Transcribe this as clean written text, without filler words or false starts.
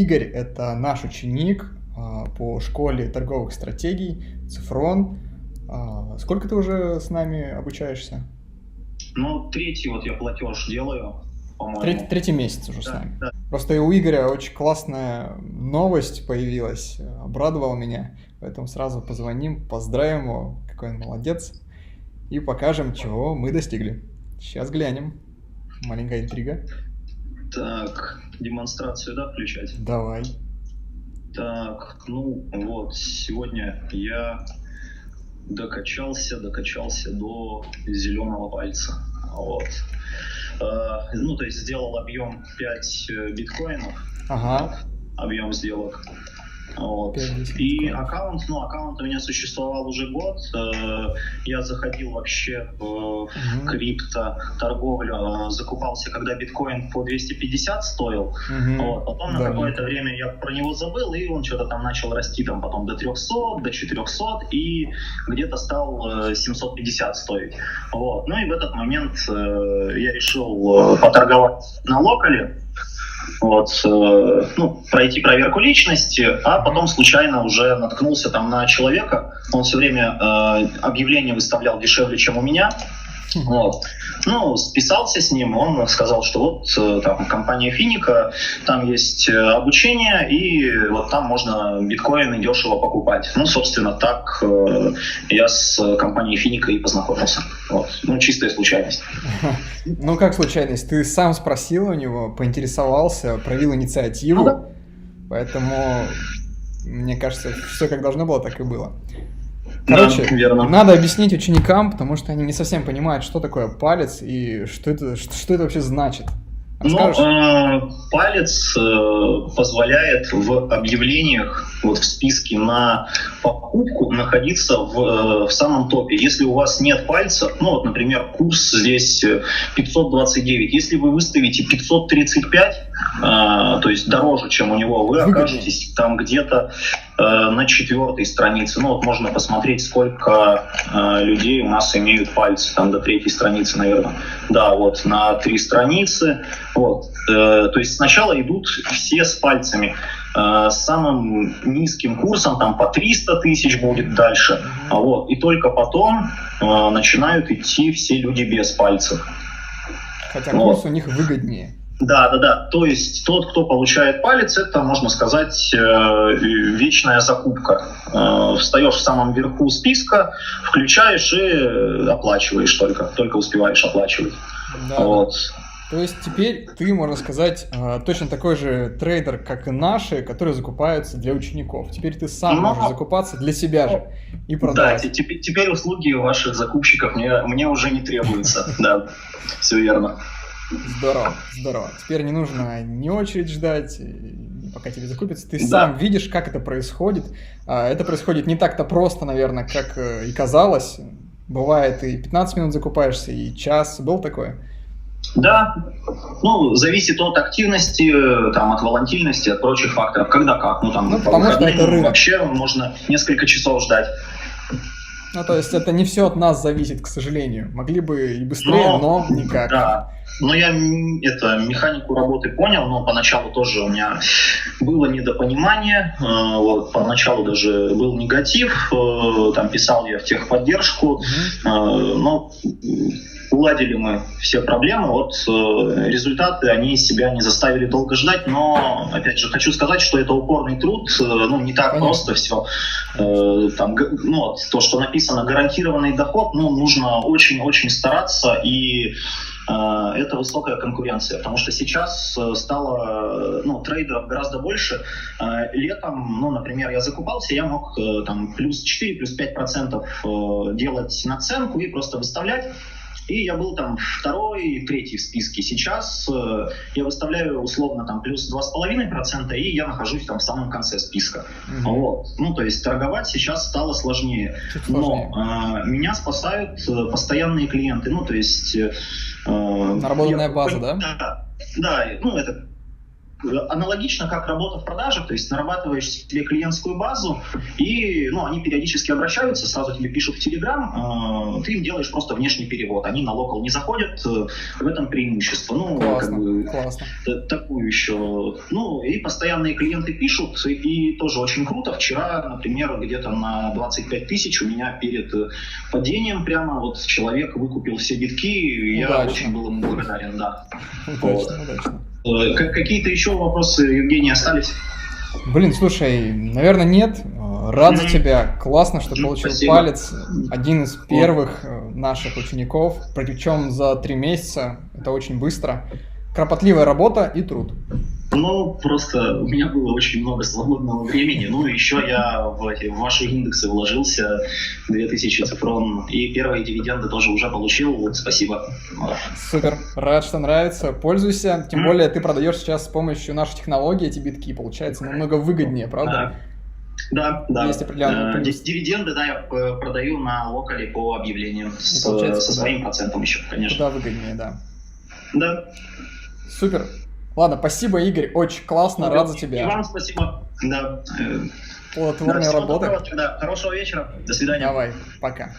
Игорь – это наш ученик по школе торговых стратегий Цифрон. Сколько ты уже с нами обучаешься? Ну, третий вот я платеж делаю, по-моему. Третий месяц уже с нами. Да. Просто и у Игоря очень классная новость появилась, обрадовал меня. Поэтому сразу позвоним, поздравим его, какой он молодец, и покажем, чего мы достигли. Сейчас глянем. Маленькая интрига. Так, демонстрацию, да, включать? Давай. Так, ну вот, сегодня я докачался до зеленого пальца. Вот. Ну, то есть сделал объем 5 биткоинов. Ага. Объем сделок. Вот. И аккаунт у меня существовал уже год. Я заходил вообще в крипто-торговлю, закупался, когда биткоин по 250 стоил. Вот. Потом на какое-то время я про него забыл, и он что-то там начал расти, там потом до 300, до 400, и где-то стал 750 стоить. Вот. Ну и в этот момент я решил поторговать на локале. Вот, ну, пройти проверку личности, а потом случайно уже наткнулся там на человека. Он все время объявление выставлял дешевле, чем у меня. Вот. Ну, списался с ним, он сказал, что вот там компания Финика, там есть обучение, и вот там можно биткоины дешево покупать. Ну, собственно, так я с компанией Финика и познакомился. Вот. Ну, чистая случайность. Ну, как случайность? Ты сам спросил у него, поинтересовался, проявил инициативу, поэтому, мне кажется, все как должно было, так и было. Короче, да, надо объяснить ученикам, потому что они не совсем понимают, что такое палец и что это вообще значит. Палец позволяет в объявлениях, вот в списке на покупку находиться в самом топе. Если у вас нет пальца, ну вот, например, курс здесь 529, если вы выставите 535, то есть дороже, чем у него, вы окажетесь там где-то на 4-й странице. Ну вот можно посмотреть, сколько людей у нас имеют пальцы, там до 3-й страницы, наверное. Да, вот на 3 страницы. Вот. То есть сначала идут все с пальцами. С самым низким курсом там по 300 тысяч будет дальше. Вот. И только потом начинают идти все люди без пальцев. Хотя курс у них выгоднее. Да. То есть тот, кто получает палец, это, можно сказать, вечная закупка. Встаешь в самом верху списка, включаешь и оплачиваешь только успеваешь оплачивать. Да. Вот. То есть теперь ты, можно сказать, точно такой же трейдер, как и наши, которые закупаются для учеников. Теперь ты сам можешь закупаться для себя же и продавать. Да, теперь услуги ваших закупщиков мне уже не требуются. Да, все верно. Здорово. Теперь не нужно ни очередь ждать, пока тебе закупятся. Ты сам видишь, как это происходит. Это происходит не так-то просто, наверное, как и казалось. Бывает, и 15 минут закупаешься, и час. Был такое? Да, ну, зависит от активности, там, от волатильности, от прочих факторов. Когда как, потому что это рынок. Вообще можно несколько часов ждать. Ну, то есть это не все от нас зависит, к сожалению. Могли бы и быстрее, но никак. Да, но я механику работы понял, но поначалу тоже у меня было недопонимание, вот, поначалу даже был негатив, там писал я в техподдержку, но уладили мы все проблемы, вот результаты, они себя не заставили долго ждать, но, опять же, хочу сказать, что это упорный труд, ну, не так просто все, там, ну, то, что написано гарантированный доход, ну, нужно очень-очень стараться, и это высокая конкуренция, потому что сейчас стало, ну, трейдеров гораздо больше. Летом, ну, например, я закупался, я мог там плюс 4, плюс 5% делать наценку и просто выставлять. И я был там 2-й, 3-й в списке. Сейчас я выставляю условно там плюс 2,5%, и я нахожусь там в самом конце списка. Вот. Ну, то есть торговать сейчас стало сложнее. Но меня спасают постоянные клиенты. Ну, то есть... наработанная база, да? Да, ну, это аналогично как работа в продаже, то есть нарабатываешь себе клиентскую базу, и они периодически обращаются, сразу тебе пишут в Telegram, ты им делаешь просто внешний перевод, они на локал не заходят, в этом преимущество. Классно. Такую еще. И постоянные клиенты пишут, и тоже очень круто. Вчера, например, где-то на 25 тысяч у меня перед падением прямо человек выкупил все битки, и я очень был ему благодарен, да. Удачно. Какие-то еще вопросы, Евгений, остались? Блин, слушай, наверное, нет. Рад за тебя. Классно, что получил палец. Один из первых наших учеников, причем за 3 месяца. Это очень быстро. Кропотливая работа и труд. Просто у меня было очень много свободного времени. Еще я в ваши индексы вложился, 2000 цифрон, и первые дивиденды тоже уже получил. Спасибо. Супер, рад, что нравится. Пользуйся. Тем более ты продаешь сейчас с помощью нашей технологии эти битки. Получается намного выгоднее, правда? Да. Есть определенный плюс. Дивиденды, я продаю на локале по объявлениям со своим процентом еще, конечно. Куда выгоднее, да. Да. Супер. Ладно, спасибо, Игорь, очень классно, рад за тебя. И вам спасибо. Да. Плодотворной работы. Хорошего вечера. До свидания. Давай, пока.